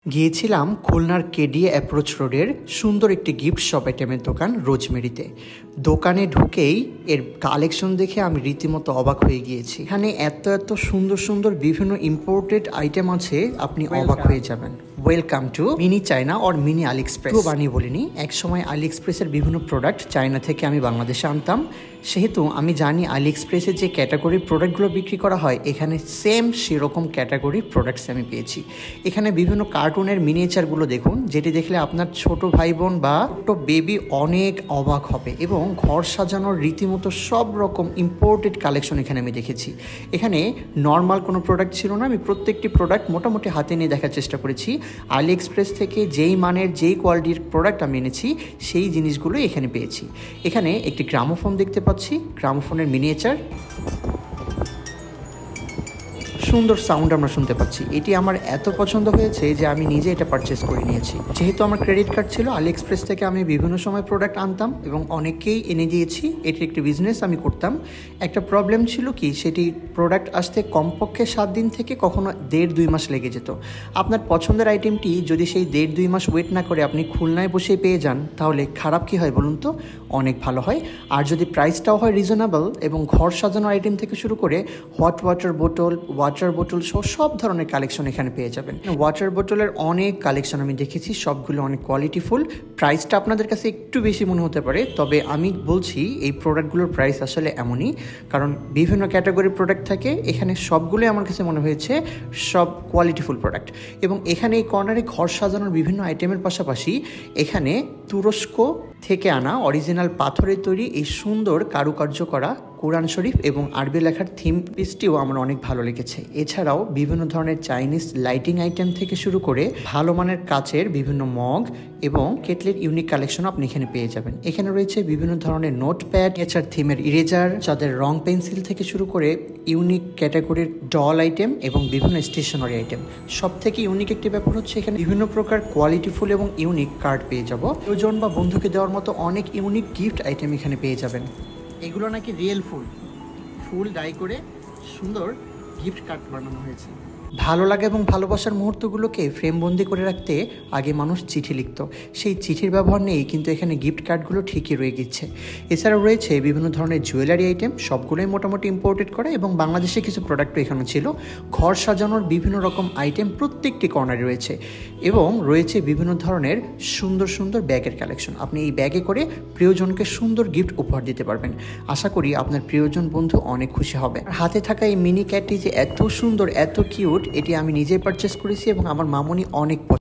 গিয়েছিলাম খুলনার KDA approach রোডের সুন্দর একটি গিফট শপ আইটেমের দোকান রোজমেরিতে। দোকানে ঢুকেই এর কালেকশন দেখে আমি রীতিমতো অবাক হয়ে গিয়েছি। এখানে এত সুন্দর সুন্দর বিভিন্ন ইম্পোর্টেড আইটেম আছে, আপনি অবাক হয়ে যাবেন। Welcome to mini China or mini Ali express. বানিয়ে বলিনি, একসময় আলি এক্সপ্রেসের বিভিন্ন প্রোডাক্ট চায়না থেকে আমি বাংলাদেশে আনতাম, সেহেতু আমি জানি আলি এক্সপ্রেসে যে ক্যাটাগরির প্রোডাক্টগুলো বিক্রি করা হয় এখানে সেম সেরকম ক্যাটাগরির প্রোডাক্টস আমি পেয়েছি। এখানে বিভিন্ন কার্টুনের মিনিয়েচারগুলো দেখুন, যেটি দেখলে আপনার ছোট ভাই বোন বা ছোট বেবি অনেক অবাক হবে। এবং ঘর সাজানোর রীতিমতো সব রকম ইম্পোর্টেড কালেকশন এখানে আমি দেখেছি। এখানে নর্মাল কোনো প্রোডাক্ট ছিল না, আমি প্রত্যেকটি প্রোডাক্ট মোটামুটি হাতে নিয়ে দেখার চেষ্টা করেছি। আলি এক্সপ্রেস থেকে যেই মানের যেই কোয়ালিটির প্রোডাক্ট আমি এনেছি সেই জিনিসগুলো এখানে পেয়েছি। এখানে একটি গ্রামোফোন দেখতে পাচ্ছি, গ্রামোফোনের মিনিয়েচার, সুন্দর সাউন্ড আমরা শুনতে পাচ্ছি। এটি আমার এত পছন্দ হয়েছে যে আমি নিজে এটা পারচেস করে নিয়েছি। যেহেতু আমার ক্রেডিট কার্ড ছিল, আলি এক্সপ্রেস থেকে আমি বিভিন্ন সময় প্রোডাক্ট আনতাম এবং অনেককেই এনে দিয়েছি। এটি একটি বিজনেস আমি করতাম। একটা প্রবলেম ছিল কি, সেটি প্রোডাক্ট আসতে কমপক্ষে 7 দিন থেকে কখনো 1.5-2 মাস লেগে যেত। আপনার পছন্দের আইটেমটি যদি সেই 1.5-2 মাস ওয়েট না করে আপনি খুলনায় বসেই পেয়ে যান, তাহলে খারাপ কি হয় বলুন তো? অনেক ভালো হয়। আর যদি প্রাইসটাও হয় রিজনেবল এবং ঘর সাজানোর আইটেম থেকে শুরু করে হট ওয়াটার বোতল, ওয়াটার বোতল সহ সব ধরনের কালেকশন এখানে পেয়ে যাবেন। ওয়াটার বোতলের অনেক কালেকশন আমি দেখেছি, সবগুলো অনেক কোয়ালিটিফুল। প্রাইসটা আপনাদের কাছে একটু বেশি মনে হতে পারে, তবে আমি বলছি এই প্রোডাক্টগুলোর প্রাইস আসলে এমনই, কারণ বিভিন্ন ক্যাটাগরির প্রোডাক্ট থাকে। এখানে সবগুলোই আমার কাছে মনে হয়েছে সব কোয়ালিটিফুল প্রোডাক্ট। এবং এখানে এই কর্নারে ঘর সাজানোর বিভিন্ন আইটেমের পাশাপাশি এখানে তুরস্ক থেকে আনা অরিজিনাল পাথরের তৈরি এই সুন্দর কারুকার্য করা কোরআন শরীফ এবং আরবি লেখার থিম পিসটিও আমার অনেক ভালো লেগেছে। এছাড়াও বিভিন্ন ধরনের চাইনিজ লাইটিং আইটেম থেকে শুরু করে ভালো মানের কাচের বিভিন্ন মগ এবং কেটলের ইউনিক কালেকশন আপনি এখানে পেয়ে যাবেন। এখানে রয়েছে বিভিন্ন ধরনের নোটপ্যাড, এছাড়া থিমের ইরেজার, যাদের রং পেন্সিল থেকে শুরু করে ইউনিক ক্যাটাগরির ডল আইটেম এবং বিভিন্ন স্টেশনারি আইটেম। সব থেকে ইউনিক একটি ব্যাপার হচ্ছে এখানে বিভিন্ন প্রকার কোয়ালিটিফুল এবং ইউনিক কার্ড পেয়ে যাব। প্রিয়জন বা বন্ধুকে দেওয়ার মতো অনেক ইউনিক গিফট আইটেম এখানে পেয়ে যাবেন। এগুলো নাকি রিয়েল ফুল ডাই করে সুন্দর গিফট কার্ড বানানো হয়েছে। ভালো লাগে এবং ভালোবাসার মুহূর্তগুলোকে ফ্রেমবন্দি করে রাখতে আগে মানুষ চিঠি লিখত, সেই চিঠির ব্যবহার নেই, কিন্তু এখানে গিফট কার্ডগুলো ঠিকই রয়ে গেছে। এছাড়াও রয়েছে বিভিন্ন ধরনের জুয়েলারি আইটেম, সবগুলোই মোটামুটি ইম্পোর্টেড করা এবং বাংলাদেশে কিছু প্রোডাক্টও এখানে ছিল। ঘর সাজানোর বিভিন্ন রকম আইটেম প্রত্যেকটি কর্নারে রয়েছে এবং রয়েছে বিভিন্ন ধরনের সুন্দর সুন্দর ব্যাগের কালেকশন। আপনি এই ব্যাগে করে প্রিয়জনকে সুন্দর গিফট উপহার দিতে পারবেন। আশা করি আপনার প্রিয়জন বন্ধু অনেক খুশি হবে। হাতে থাকা এই মিনি ক্যাটটি যে এত সুন্দর, এত কিউট, এটি আমি নিজেই পারচেস করেছি এবং আমার মামনি অনেক